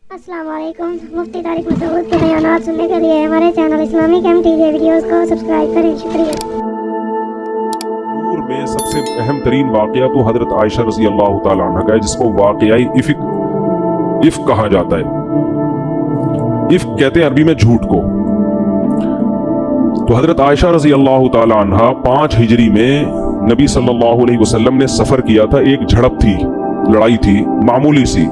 السلام علیکم. مفتی طارق مسعود کے بیانات سننے کے لیے ہمارے چینل اسلامک MTJ ویڈیوز کو سبسکرائب کریں. شکریہ. نور میں سب سے اہم ترین واقعہ تو حضرت عائشہ رضی اللہ تعالیٰ عنہ کا ہے، جس کو واقعی افک کہا جاتا ہے. افک کہتے ہیں عربی میں جھوٹ کو. تو حضرت عائشہ رضی اللہ تعالیٰ عنہ 5 ہجری میں نبی صلی اللہ علیہ وسلم نے سفر کیا تھا. ایک جھڑپ تھی، لڑائی تھی معمولی سی،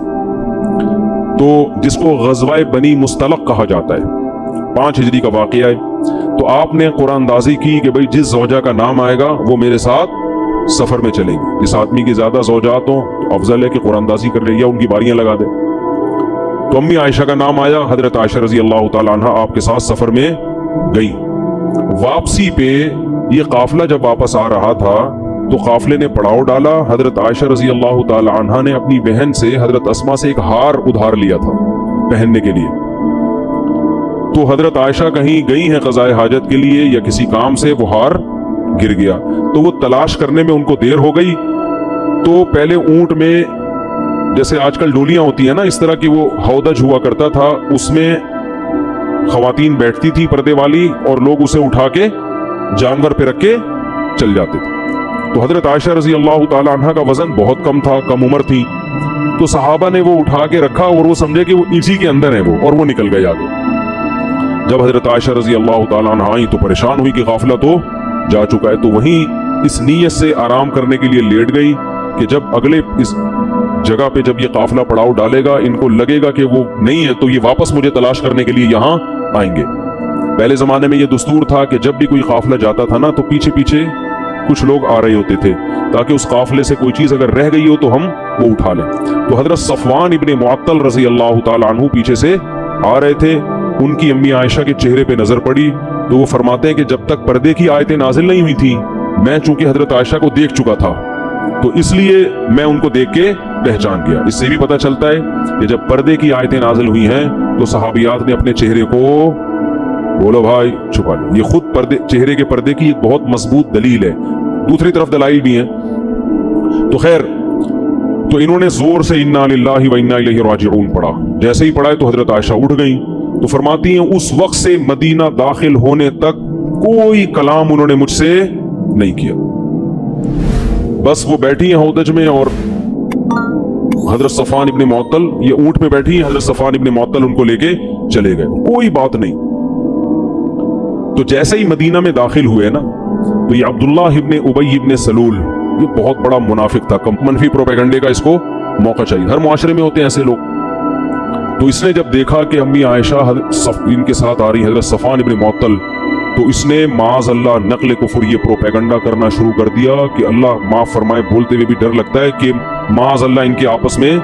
تو جس کو غزوہ بنی مستلق کہا جاتا ہے. 5 ہجری کا واقعہ ہے. تو آپ نے قرآن اندازی کی کہ بھئی جس زوجہ کا نام آئے گا وہ میرے ساتھ سفر میں چلیں گی. جس آدمی کی زیادہ زوجات ہوں تو افضل ہے کہ قرآن اندازی کر لے یا ان کی باریاں لگا دے. تو امی عائشہ کا نام آیا. حضرت عائشہ رضی اللہ تعالیٰ عنہ آپ کے ساتھ سفر میں گئی. واپسی پہ یہ قافلہ جب واپس آ رہا تھا تو قافلے نے پڑاؤ ڈالا. حضرت عائشہ رضی اللہ تعالی عنہا نے اپنی بہن سے حضرت اسما سے ایک ہار ادھار لیا تھا پہننے کے لیے. تو حضرت عائشہ کہیں گئی ہیں قضاء حاجت کے لیے یا کسی کام سے، وہ ہار گر گیا. تو وہ تلاش کرنے میں ان کو دیر ہو گئی. تو پہلے اونٹ میں جیسے آج کل ڈولیاں ہوتی ہیں نا، اس طرح کی وہ ہودج ہوا کرتا تھا، اس میں خواتین بیٹھتی تھی پردے والی اور لوگ اسے اٹھا کے جانور پہ رکھ کے چل جاتے تھے. تو حضرت عائشہ رضی اللہ تعالی عنہ کا وزن بہت کم تھا، کم عمر تھی. تو صحابہ نے وہ اٹھا کے رکھا اور وہ سمجھے کہ وہ اسی کے اندر ہے وہ، اور وہ نکل گئے آگے. جب حضرت عائشہ رضی اللہ تعالی عنہ آئی تو پریشان ہوئی کہ قافلہ تو جا چکا ہے. تو وہیں اس نیت سے آرام کرنے کے لیے لیٹ گئی کہ جب اگلے اس جگہ پہ جب یہ قافلہ پڑاؤ ڈالے گا، ان کو لگے گا کہ وہ نہیں ہے تو یہ واپس مجھے تلاش کرنے کے لیے یہاں آئیں گے. پہلے زمانے میں یہ دستور تھا کہ جب بھی کوئی قافلہ جاتا تھا نا تو پیچھے پیچھے کچھ لوگ آ رہے ہوتے تھے تاکہ اس قافلے سے کوئی چیز اگر رہ گئی ہو تو ہم وہ اٹھا لیں. تو حضرت صفوان ابن معطل رضی اللہ تعالی عنہ پیچھے سے آ رہے تھے. ان کی امی عائشہ کے چہرے پہ نظر پڑی تو وہ فرماتے ہیں کہ جب تک پردے کی آیتیں نازل نہیں ہوئی تھی میں چونکہ حضرت عائشہ کو دیکھ چکا تھا تو اس لیے میں ان کو دیکھ کے پہچان گیا. اس سے بھی پتہ چلتا ہے کہ جب پردے کی آیتیں نازل ہوئی ہیں تو صحابیات نے اپنے چہرے کو بولو بھائی چھپا لیا. یہ خود چہرے کے پردے کی ایک بہت مضبوط دلیل ہے. دوسری طرف دلائل بھی ہیں. تو خیر، تو انہوں نے زور سے انا للہ و انا الیہ راجعون پڑھا. جیسے ہی پڑھا تو حضرت عائشہ اٹھ گئیں. تو فرماتی ہیں اس وقت سے مدینہ داخل ہونے تک کوئی کلام انہوں نے مجھ سے نہیں کیا. بس وہ بیٹھی ہیں ہودج میں اور حضرت صفوان ابن معطل یہ اونٹ پہ بیٹھی ہیں. حضرت صفوان ابن معطل ان کو لے کے چلے گئے، کوئی بات نہیں. تو جیسے ہی مدینہ میں داخل ہوئے نا تو یہ عبداللہ ابن ابی ابن سلول یہ بہت بڑا منافق تھا. منفی پروپیگنڈے کا اس کو موقع چاہیے، ہر معاشرے میں ہوتے ہیں ایسے لوگ. تو اس نے جب دیکھا کہ امی عائشہ ان کے ساتھ آ رہی حضرت صفوان ابن معطل، تو اس نے معاذ اللہ نقل کفر یہ پروپیگنڈا کرنا شروع کر دیا کہ اللہ معاف فرمائے، بولتے ہوئے بھی ڈر لگتا ہے کہ معاذ اللہ ان کے آپس میں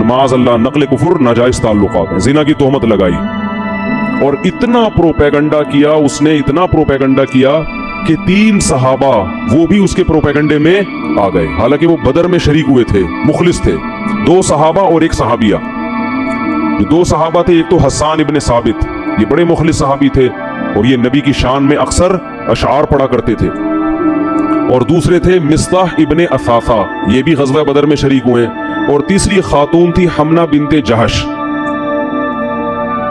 معاذ اللہ نقل کفر ناجائز تعلقات ہیں، زنا کی تہمت لگائی. اور اتنا پروپیگنڈا کیا اس نے، اتنا پروپیگنڈا کیا کہ 3 صحابہ وہ بھی اس کے پروپیگنڈے میں آ گئے. حالانکہ وہ بدر میں شریک ہوئے تھے، مخلص تھے. 2 صحابہ اور 1 صحابیہ. 2 صحابہ تھے، ایک تو حسان ابن ثابت، یہ بڑے مخلص صحابی تھے اور یہ نبی کی شان میں اکثر اشعار پڑھا کرتے تھے. اور دوسرے تھے مصطح ابن اثاثہ، یہ بھی غزوہ بدر میں شریک ہوئے. اور تیسری خاتون تھی حمنہ بنت جہش.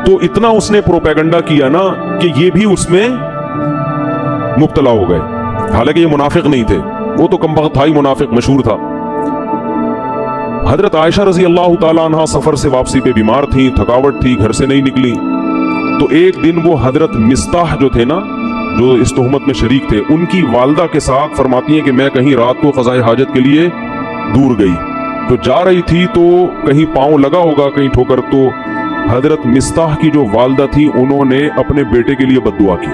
تو اتنا اس نے پروپیگنڈا کیا نا کہ یہ بھی اس میں مبتلا ہو گئے. حالانکہ یہ منافق نہیں تھے، وہ تو کمبخت تھا ہی، منافق مشہور تھا. حضرت عائشہ رضی اللہ تعالیٰ عنہ سفر سے واپسی پہ بیمار تھیں، تھکاوٹ تھی، گھر سے نہیں نکلی. تو ایک دن وہ حضرت مصطح جو تھے نا، جو اس تہمت میں شریک تھے، ان کی والدہ کے ساتھ فرماتی ہیں کہ میں کہیں رات کو قضاء حاجت کے لیے دور گئی. تو جا رہی تھی تو کہیں پاؤں لگا ہوگا کہیں ٹھوکر. تو حضرت مصطح کی جو والدہ تھی انہوں نے اپنے بیٹے کے لیے بد دعا کی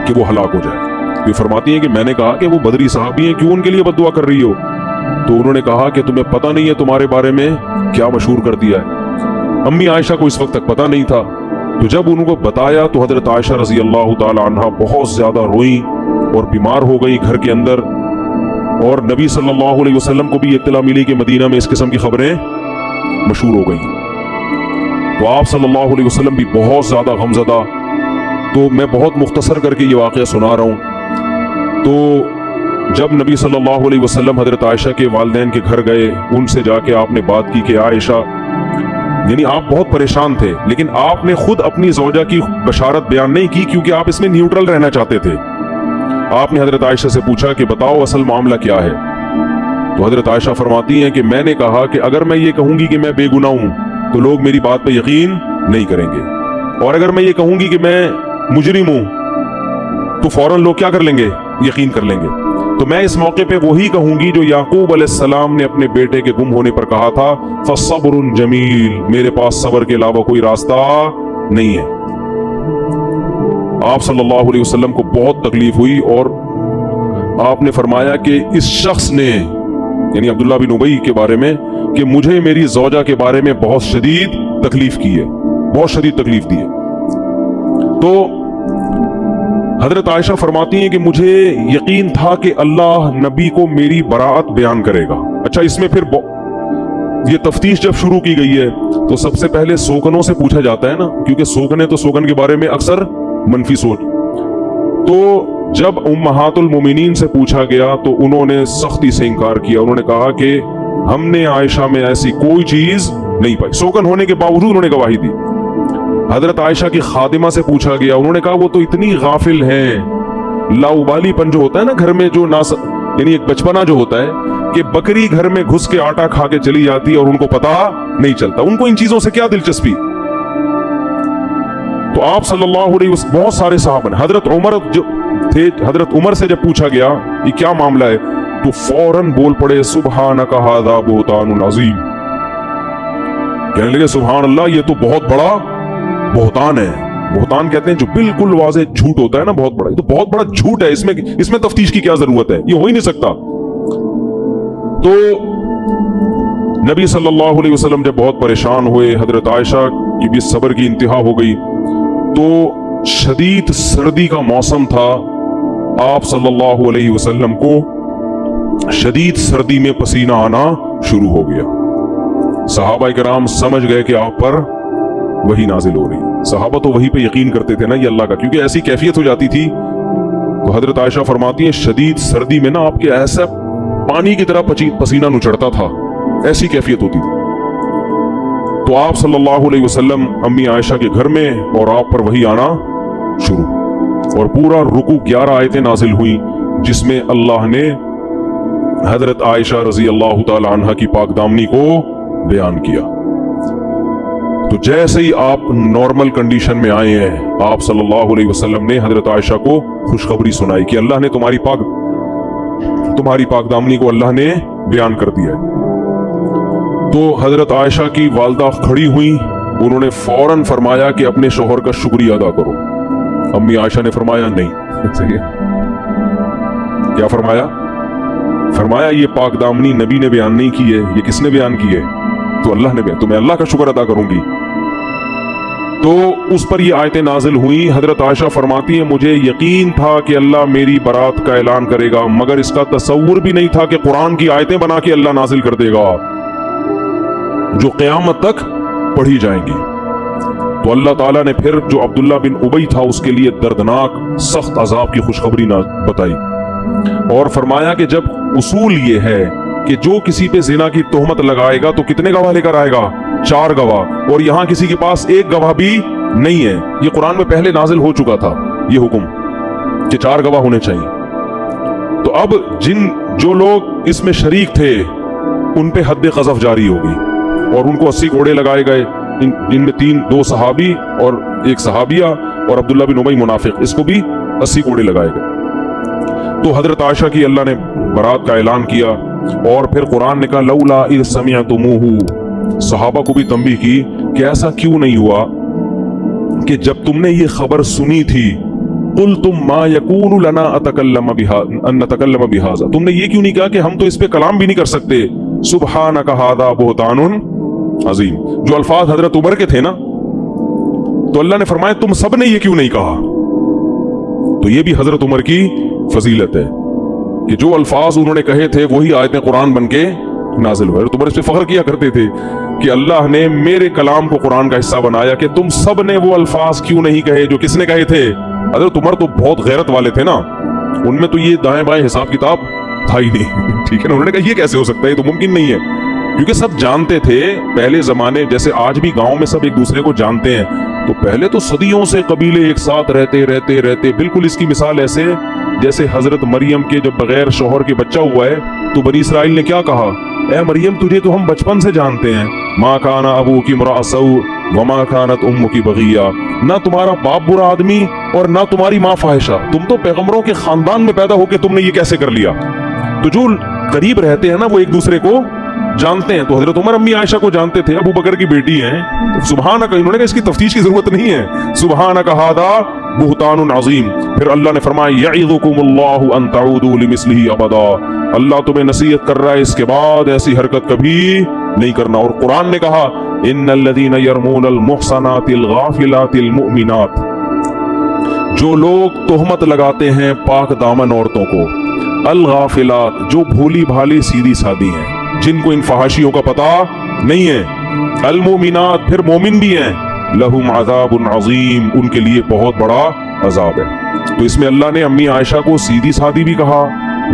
کہ وہ ہلاک ہو جائے. یہ فرماتی ہیں کہ میں نے کہا کہ وہ بدری صحابی ہیں، کیوں ان کے لیے بد دعا کر رہی ہو؟ تو انہوں نے کہا کہ تمہیں پتہ نہیں ہے تمہارے بارے میں کیا مشہور کر دیا ہے. امی عائشہ کو اس وقت تک پتہ نہیں تھا. تو جب ان کو بتایا تو حضرت عائشہ رضی اللہ تعالی عنہ بہت زیادہ روئیں اور بیمار ہو گئی گھر کے اندر. اور نبی صلی اللہ علیہ وسلم کو بھی اطلاع ملی کہ مدینہ میں اس قسم کی خبریں مشہور ہو گئیں. تو آپ صلی اللہ علیہ وسلم بھی بہت زیادہ غمزدہ. تو میں بہت مختصر کر کے یہ واقعہ سنا رہا ہوں. تو جب نبی صلی اللہ علیہ وسلم حضرت عائشہ کے والدین کے گھر گئے، ان سے جا کے آپ نے بات کی کہ عائشہ یعنی آپ بہت پریشان تھے، لیکن آپ نے خود اپنی زوجہ کی بشارت بیان نہیں کی کیونکہ آپ اس میں نیوٹرل رہنا چاہتے تھے۔ آپ نے حضرت عائشہ سے پوچھا کہ بتاؤ اصل معاملہ کیا ہے؟ تو حضرت عائشہ فرماتی ہیں کہ میں نے کہا کہ اگر میں یہ کہوں گی کہ میں بے گناہ ہوں تو لوگ میری بات پہ یقین نہیں کریں گے، اور اگر میں یہ کہوں گی کہ میں مجرم ہوں تو فوراً لوگ کیا کر لیں گے؟ یقین کر لیں گے۔ تو میں اس موقع پہ وہی کہوں گی جو یعقوب علیہ السلام نے اپنے بیٹے کے گم ہونے پر کہا تھا، فَصَبْرٌ جمیل، میرے پاس صبر کے علاوہ کوئی راستہ نہیں ہے۔ آپ صلی اللہ علیہ وسلم کو بہت تکلیف ہوئی اور آپ نے فرمایا کہ اس شخص نے، یعنی عبداللہ بن ابی کے بارے میں، کہ مجھے میری زوجہ کے بارے میں بہت شدید تکلیف کی ہے، بہت شدید تکلیف دی ہے۔ تو حضرت عائشہ فرماتی ہیں کہ مجھے یقین تھا کہ اللہ نبی کو میری براءت بیان کرے گا۔ اچھا، اس میں پھر یہ تفتیش جب شروع کی گئی ہے تو سب سے پہلے سوکنوں سے پوچھا جاتا ہے نا، کیونکہ سوکنے تو سوکن کے بارے میں اکثر منفی سوچ۔ تو جب امہات المومنین سے پوچھا گیا تو انہوں نے سختی سے انکار کیا، انہوں نے کہا کہ ہم نے عائشہ میں ایسی کوئی چیز نہیں پائی، سوکن ہونے کے باوجود انہوں نے گواہی دی۔ حضرت عائشہ کی خادمہ سے پوچھا گیا، انہوں نے کہا وہ تو اتنی غافل ہیں، لاؤبالی پن جو ہوتا ہے نا گھر میں، جو یعنی ایک بچپنا جو ہوتا ہے کہ بکری گھر میں گھس کے آٹا کھا کے چلی جاتی ہے اور ان کو پتا نہیں چلتا، ان کو ان چیزوں سے کیا دلچسپی۔ تو آپ صلی اللہ علیہ وسلم، بہت سارے صحابہ نے، حضرت عمر جو تھے، حضرت عمر سے جب پوچھا گیا یہ کیا معاملہ ہے تو فوراً بول پڑے، سبحانک ھذا بہتان عظیم، کہنے لگے سبحان اللہ، یہ تو بہت بڑا بہتان ہے۔ بہتان کہتے ہیں جو بالکل واضح جھوٹ ہوتا ہے نا، بہت بڑا، یہ تو بہت بڑا جھوٹ ہے، اس میں تفتیش کی کیا ضرورت ہے، یہ ہو ہی نہیں سکتا۔ تو نبی صلی اللہ علیہ وسلم جب بہت پریشان ہوئے، حضرت عائشہ کی بھی صبر کی انتہا ہو گئی، تو شدید سردی کا موسم تھا، آپ صلی اللہ علیہ وسلم کو شدید سردی میں پسینہ آنا شروع ہو گیا۔ صحابہ کرام سمجھ گئے کہ آپ پر وہی نازل ہو رہی۔ صحابہ تو وہی پہ یقین کرتے تھے نا، یہ اللہ کا، کیونکہ ایسی کیفیت ہو جاتی تھی۔ تو حضرت عائشہ فرماتی ہیں شدید سردی میں نا آپ کے ایسا پانی کی طرح پسینہ نچڑتا تھا، ایسی کیفیت ہوتی تھی۔ تو آپ صلی اللہ علیہ وسلم امی عائشہ کے گھر میں، اور آپ پر وہی آنا شروع، اور پورا رکوع 11 آیتیں نازل ہوئیں جس میں اللہ نے حضرت عائشہ رضی اللہ تعالی عنہ کی پاک دامنی کو بیان کیا۔ تو جیسے ہی آپ نارمل کنڈیشن میں آئے ہیں، آپ صلی اللہ علیہ وسلم نے حضرت عائشہ کو خوشخبری سنائی کہ اللہ نے تمہاری پاک دامنی کو اللہ نے بیان کر دیا ہے۔ تو حضرت عائشہ کی والدہ کھڑی ہوئیں، انہوں نے فوراً فرمایا کہ اپنے شوہر کا شکریہ ادا کرو۔ امی عائشہ نے فرمایا نہیں۔ کیا فرمایا؟ فرمایا یہ پاک دامنی نبی نے بیان نہیں کی ہے، یہ کس نے بیان کی ہے؟ تو اللہ نے بیان، تو میں اللہ کا شکر ادا کروں گی۔ تو اس پر یہ آیتیں نازل ہوئیں۔ حضرت عائشہ فرماتی ہیں مجھے یقین تھا کہ اللہ میری برات کا اعلان کرے گا، مگر اس کا تصور بھی نہیں تھا کہ قرآن کی آیتیں بنا کے اللہ نازل کر دے گا جو قیامت تک پڑھی جائیں گی۔ تو اللہ تعالیٰ نے پھر جو عبداللہ بن ابی تھا اس کے لیے دردناک سخت عذاب کی خوشخبری بتائی، اور فرمایا کہ جب اصول یہ ہے کہ جو کسی پہ زنا کی تہمت لگائے گا تو کتنے گواہ لے کر آئے گا؟ 4 گواہ، اور یہاں کسی کے پاس 1 گواہ بھی نہیں ہے۔ یہ قرآن میں پہلے نازل ہو چکا تھا یہ حکم کہ 4 گواہ ہونے چاہیے۔ تو اب جو لوگ اس میں شریک تھے ان پہ حد قذف جاری ہوگی، اور ان کو 80 کوڑے لگائے گئے، جن میں 2 صحابی اور 1 صحابیہ اور عبداللہ بن ابی منافق، اس کو بھی 80 کوڑے لگائے گئے۔ تو حضرت عائشہ کی اللہ نے برات کا اعلان کیا، اور پھر قرآن نے کہا لولا اذ سمعتموہ، صحابہ کو بھی تنبیہ کی کہ ایسا کیوں نہیں ہوا کہ جب تم نے یہ خبر سنی تھی، قلتم ما یکون لنا ان نتکلم بہذا، تم نے یہ کیوں نہیں کہا کہ ہم تو اس پہ کلام بھی نہیں کر سکتے، سبحانک ھذا بہتان عظیم، جو الفاظ حضرت عمر کے تھے نا۔ تو اللہ نے فرمایا تم سب نے یہ کیوں نہیں کہا؟ تو یہ بھی حضرت عمر کی فضیلت ہے کہ جو الفاظ انہوں نے کہے تھے وہی آیتیں قرآن بن کے نازل ہوئے۔ تمہارے اس پہ فخر کیا کرتے تھے کہ اللہ نے میرے کلام کو قرآن کا حصہ بنایا، کہ تم سب نے وہ الفاظ کیوں نہیں کہے جو کس نے کہے تھے؟ حضرت عمر تو بہت غیرت والے تھے نا، ان میں تو یہ دائیں بائیں حساب کتاب تھا ہی نہیں، ٹھیک ہے نا۔ انہوں نے کہا یہ کیسے ہو سکتا ہے، یہ تو ممکن نہیں ہے۔ کیونکہ سب جانتے تھے پہلے زمانے جیسے آج بھی گاؤں میں سب ایک دوسرے کو جانتے ہیں، تو پہلے تو صدیوں سے قبیلے ایک ساتھ رہتے بالکل اس کی مثال ایسے جیسے حضرت مریم کے جب بغیر شوہر کے بچہ ہوا ہے تو بنی اسرائیل نے کیا کہا، اے مریم تجھے تو ہم بچپن سے جانتے ہیں، ما کان ابوکی امرأ سوء وما کانت امکی بغیہ، نہ تمہارا باپ برا آدمی اور نہ تمہاری ماں فاحشہ، تم تو پیغمبروں کے خاندان میں پیدا ہو کے تم نے یہ کیسے کر لیا؟ تو جو قریب رہتے ہیں نا وہ ایک دوسرے کو جانتے ہیں، تو حضرت عمر امی عائشہ کو جانتے تھے، ابو بکر کی بیٹی ہیں، سبحانک، انہوں نے کہا اس کی تفتیش کی ضرورت نہیں ہے، سبحانک ھذا بہتان عظیم۔ پھر اللہ نے فرمایا یعظکم اللہ ان تعودوا لمثلہ ابدا، اللہ تمہیں نصیحت کر رہا ہے اس کے بعد ایسی حرکت کبھی نہیں کرنا۔ اور قرآن نے کہا ان الذین یرمون المحصنات الغافلات المؤمنات، جو لوگ تہمت لگاتے ہیں پاک دامن عورتوں کو، الغافلات جو بھولی بھالی سیدھی سادی ہیں، جن کو ان فحاشیوں کا پتہ نہیں ہے، المؤمنات پھر مومن بھی ہیں، لہم عذاب عظیم ان کے لیے بہت بڑا عذاب ہے۔ تو اس میں اللہ نے امی عائشہ کو سیدھی سادی بھی کہا،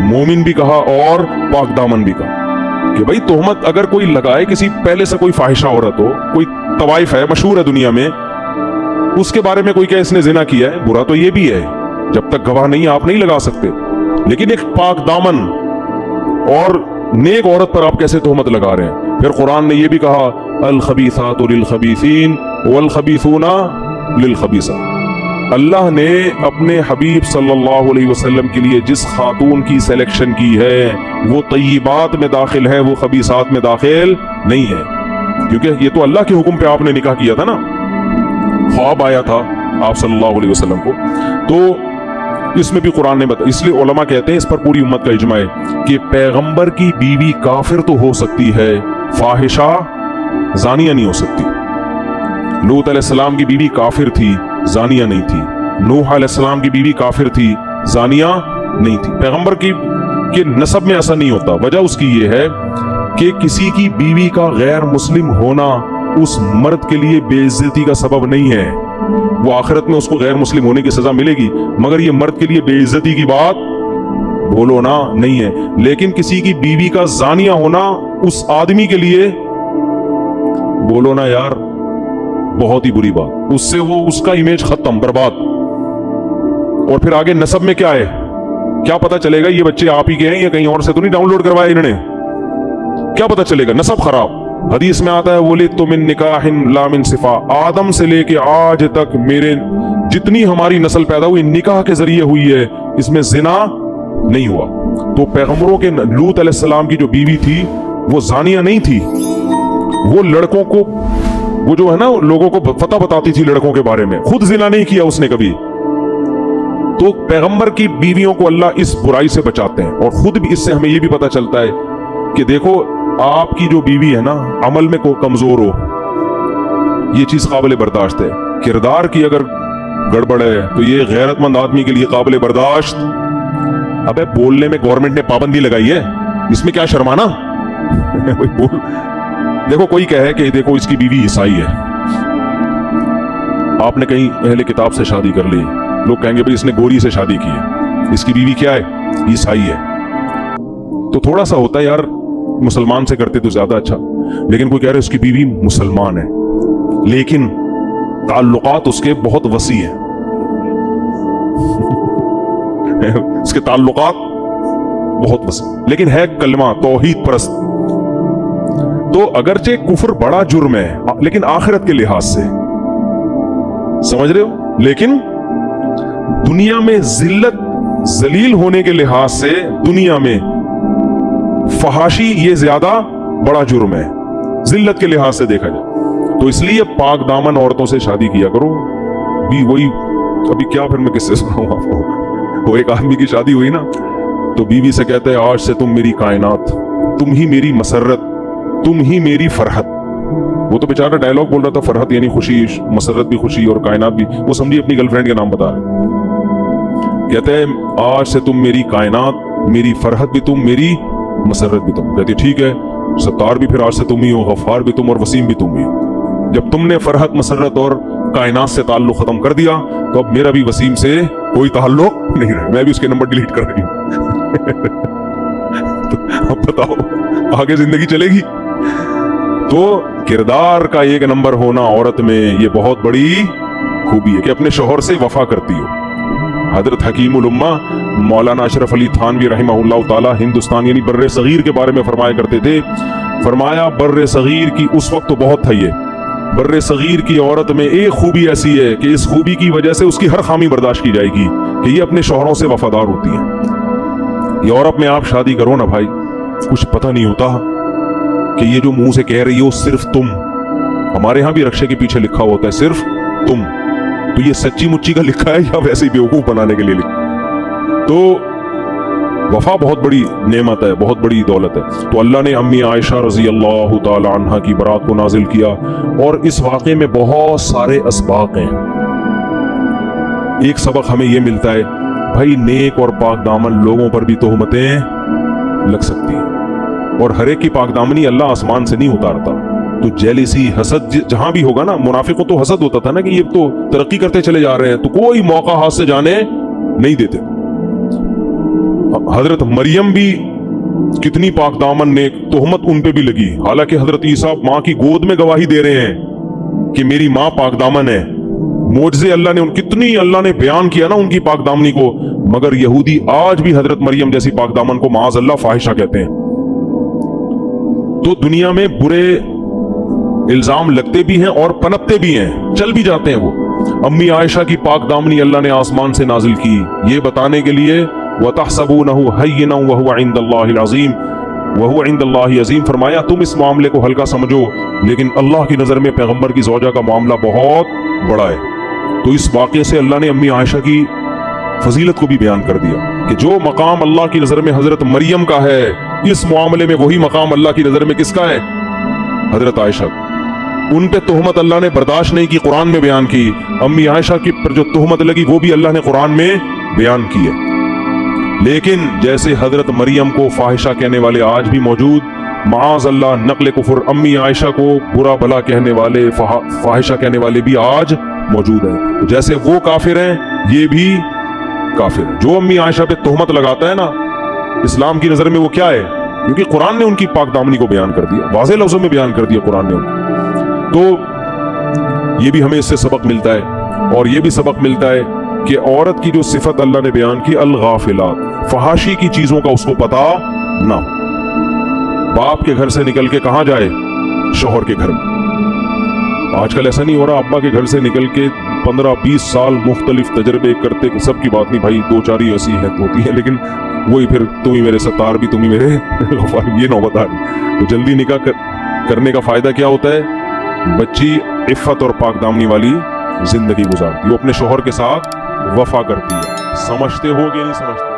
مومن بھی کہا اور پاک دامن بھی کہا کہ بھائی تہمت اگر کوئی لگائے کسی پہلے سے کوئی فاحشہ عورت ہو، کوئی طوائف ہے مشہور ہے دنیا میں، اس کے بارے میں کوئی کہ اس نے زنا کیا ہے، برا تو یہ بھی ہے، جب تک گواہ نہیں آپ نہیں لگا سکتے، لیکن ایک پاک دامن اور نیک عورت پر آپ کیسے تہمت لگا رہے ہیں؟ پھر قرآن نے یہ بھی کہا الخبیثات للخبیثین والخبیثون للخبیثات، اللہ نے اپنے حبیب صلی اللہ علیہ وسلم کے لیے جس خاتون کی سلیکشن کی ہے وہ طیبات میں داخل ہے، وہ خبیثات میں داخل نہیں ہے، کیونکہ یہ تو اللہ کے حکم پہ آپ نے نکاح کیا تھا نا، خواب آیا تھا آپ صلی اللہ علیہ وسلم کو، تو اس میں بھی قرآن نے بتا، اس لیے علماء کہتے ہیں اس پر پوری امت کا اجماع ہے کہ پیغمبر کی بیوی کافر تو ہو سکتی ہے، فاحشہ زانیہ نہیں ہو سکتی۔ لوط علیہ السلام کی بیوی کافر تھی، زانیہ نہیں تھی، نوح علیہ السلام کی بیوی کافر تھی، زانیہ نہیں تھی۔ پیغمبر کی کے نسب میں ایسا نہیں ہوتا، وجہ اس کی یہ ہے کہ کسی کی بیوی کا غیر مسلم ہونا اس مرد کے لیے بے عزتی کا سبب نہیں ہے، وہ آخرت میں اس کو غیر مسلم ہونے کی سزا ملے گی، مگر یہ مرد کے لیے بے عزتی کی بات بولو نا نہیں ہے۔ لیکن کسی کی بیوی کا زانیہ ہونا اس آدمی کے لیے بولو نا یار بہت ہی بری بات، اس سے وہ اس کا امیج ختم، برباد۔ اور پھر آگے نسب میں کیا ہے، کیا پتا چلے گا یہ بچے آپ ہی کے ہیں یا کہیں اور سے تو نہیں ڈاؤن لوڈ کروایا انہوں نے، کیا پتا چلے گا؟ نسب خراب۔ حدیث میں آتا ہے وَلِدْتُ مِن نِكَاحٍ لَا مِن صِفَا، آدم سے لے کے آج تک میرے جتنی ہماری نسل پیدا ہوئی نکاح کے ذریعے ہوئی ہے، اس میں زنا نہیں ہوا۔ تو پیغمبروں کے لوط علیہ السلام کی جو بیوی تھی وہ زانیہ نہیں تھی، وہ لڑکوں کو، وہ جو ہے نا لوگوں کو فتح بتاتی تھی لڑکوں کے بارے میں، خود زنا نہیں کیا اس نے کبھی۔ تو پیغمبر کی بیویوں کو اللہ اس برائی سے بچاتے ہیں، اور خود بھی اس سے ہمیں یہ بھی پتہ چلتا ہے کہ دیکھو آپ کی جو بیوی ہے نا عمل میں کو کمزور ہو، یہ چیز قابل برداشت ہے، کردار کی اگر گڑبڑ ہے تو یہ غیرت مند آدمی کے لیے قابل برداشت۔ ابے بولنے میں گورنمنٹ نے پابندی لگائی ہے، اس میں کیا شرمانا؟ دیکھو کوئی کہے کہ دیکھو اس کی بیوی عیسائی ہے، آپ نے کہیں اہل کتاب سے شادی کر لی، لوگ کہیں گے بھئی اس نے گوری سے شادی کی ہے، اس کی بیوی کیا ہے؟ عیسائی ہے۔ تو تھوڑا سا ہوتا ہے یار مسلمان سے کرتے تو زیادہ اچھا، لیکن کوئی کہہ رہے اس کی بیوی مسلمان ہے لیکن تعلقات اس کے بہت وسیع ہیں، اس کے تعلقات بہت وسیع، لیکن ہے کلمہ توحید پرست۔ تو اگرچہ کفر بڑا جرم ہے لیکن آخرت کے لحاظ سے سمجھ رہے ہو، لیکن دنیا میں ذلت ذلیل ہونے کے لحاظ سے دنیا میں فحاشی یہ زیادہ بڑا جرم ہے ذلت کے لحاظ سے دیکھا جائے۔ تو اس لیے پاک دامن عورتوں سے شادی کیا کرو بھی۔ وہی ابھی کیا پھر میں کس سے سناؤں آپ کو، وہ ایک آدمی کی شادی ہوئی نا تو بیوی سے کہتا ہے آج سے تم میری کائنات، تم ہی میری مسرت، تم ہی میری فرحت۔ وہ تو بیچارہ ڈائلاگ بول رہا تھا، فرحت یعنی خوشی، مسرت بھی خوشی اور کائنات بھی، وہ سمجھی اپنی گرل فرینڈ کے نام بتا رہے۔ کہتے ہیں آج سے تم میری کائنات، میری فرحت بھی تم، میری مسرت بھی تم۔ کہتی ٹھیک ہے، ستار بھی پھر آج سے تم ہی ہو، غفار بھی تم اور وسیم بھی تم ہی ہو۔ جب تم نے فرحت، مسرت اور کائنات سے تعلق ختم کر دیا تو اب میرا بھی وسیم سے کوئی تعلق نہیں رہا، میں بھی اس کے نمبر ڈیلیٹ کر رہی ہوں۔ تو اب بتاؤ آگے زندگی چلے گی؟ تو کردار کا ایک نمبر ہونا عورت میں یہ بہت بڑی خوبی ہے کہ اپنے شوہر سے وفا کرتی ہو. حضرت حکیم الامہ مولانا اشرف علی تھانوی رحمہ اللہ تعالی ہندوستان یعنی بر صغیر کے بارے میں فرمایا کرتے تھے. فرمایا بر صغیر کی اس وقت تو بہت تھا، یہ بر صغیر کی عورت میں ایک خوبی ایسی ہے کہ اس خوبی کی وجہ سے اس کی ہر خامی برداشت کی جائے گی کہ یہ اپنے شوہروں سے وفادار ہوتی ہیں. یورپ میں آپ شادی کرو نا بھائی، کچھ پتہ نہیں ہوتا کہ یہ جو منہ سے کہہ رہی ہو صرف تم، ہمارے ہاں بھی رکشے کے پیچھے لکھا ہوتا ہے صرف تم، تو یہ سچی مچی کا لکھا ہے یا ویسے ہی بیوقوف بنانے کے لیے لکھا؟ تو وفا بہت بڑی نعمت ہے، بہت بڑی دولت ہے. تو اللہ نے امی عائشہ رضی اللہ تعالی عنہا کی برات کو نازل کیا، اور اس واقعے میں بہت سارے اسباق ہیں. ایک سبق ہمیں یہ ملتا ہے بھائی نیک اور پاک دامن لوگوں پر بھی تہمتیں لگ سکتی ہیں، اور ہر ایک کی پاک دامنی اللہ آسمان سے نہیں اتارتا. تو جیلیسی حسد جہاں بھی ہوگا نا، منافق کو تو حسد ہوتا تھا نا کہ یہ تو ترقی کرتے چلے جا رہے ہیں، تو کوئی موقع ہاتھ سے جانے نہیں دیتے. حضرت مریم بھی کتنی پاک دامن نیک، تہمت ان پہ بھی لگی، حالانکہ حضرت عیسیٰ ماں کی گود میں گواہی دے رہے ہیں کہ میری ماں پاک دامن ہے. معجزے اللہ نے کتنی اللہ نے بیان کیا نا ان کی پاک دامنی کو، مگر یہودی آج بھی حضرت مریم جیسی پاک دامن کو معاذ اللہ فاحشہ کہتے ہیں. تو دنیا میں برے الزام لگتے بھی ہیں اور پنپتے بھی ہیں، چل بھی جاتے ہیں. وہ امی عائشہ کی پاک دامنی اللہ نے آسمان سے نازل کی یہ بتانے کے لیے وَتَحْسَبُونَهُ هَيِّنًا وَهُوَ عِندَ اللَّهِ الْعَظِيمُ وَهُوَ عِندَ اللَّهِ عَظِيمٌ. فرمایا تم اس معاملے کو ہلکا سمجھو، لیکن اللہ کی نظر میں پیغمبر کی زوجہ کا معاملہ بہت بڑا ہے. تو اس واقعے سے اللہ نے امی عائشہ کی فضیلت کو بھی بیان کر دیا کہ جو مقام اللہ کی نظر میں حضرت مریم کا ہے، اس معاملے میں وہی مقام اللہ کی نظر میں کس کا ہے؟ حضرت عائشہ. ان پہ تہمت اللہ نے برداشت نہیں کی، قرآن میں بیان کی. امی عائشہ کی پر جو تہمت لگی وہ بھی اللہ نے قرآن میں بیان کی ہے. لیکن جیسے حضرت مریم کو فاحشہ کہنے والے آج بھی موجود، معاذ اللہ نقل کفر امی عائشہ کو برا بھلا کہنے والے، فاحشہ کہنے والے بھی آج موجود ہیں. جیسے وہ کافر ہیں یہ بھی کافر ہیں. جو امی عائشہ پہ تہمت لگاتا ہے نا، اسلام کی نظر میں وہ کیا ہے؟ کیونکہ قرآن نے ان کی پاک دامنی کو بیان کر دیا، واضح لفظوں میں بیان کر دیا قرآن نے ان کو. تو یہ بھی ہمیں اس سے سبق ملتا ہے، اور یہ بھی سبق ملتا ہے کہ عورت کی جو صفت اللہ نے بیان کی الغافلات، فحاشی کی چیزوں کا اس کو پتا نہ ہو. باپ کے گھر سے نکل کے کہاں جائے؟ شوہر کے گھر میں. آج کل ایسا نہیں ہو رہا ابا کے گھر سے نکل کے 15-20 سال مختلف تجربے کرتے، سب کی بات نہیں بھائی، 2-4 ہی ایسی ہے ہوتی ہے، لیکن وہی پھر تم ہی میرے ستار بھی تم ہی میرے غفار، یہ نوبت آ رہی. تو جلدی نکاح کرنے کا فائدہ کیا ہوتا ہے؟ بچی عفت اور پاک دامنی والی زندگی گزارتی ہے، وہ اپنے شوہر کے ساتھ وفا کرتی ہے. سمجھتے ہو کہ نہیں سمجھتے؟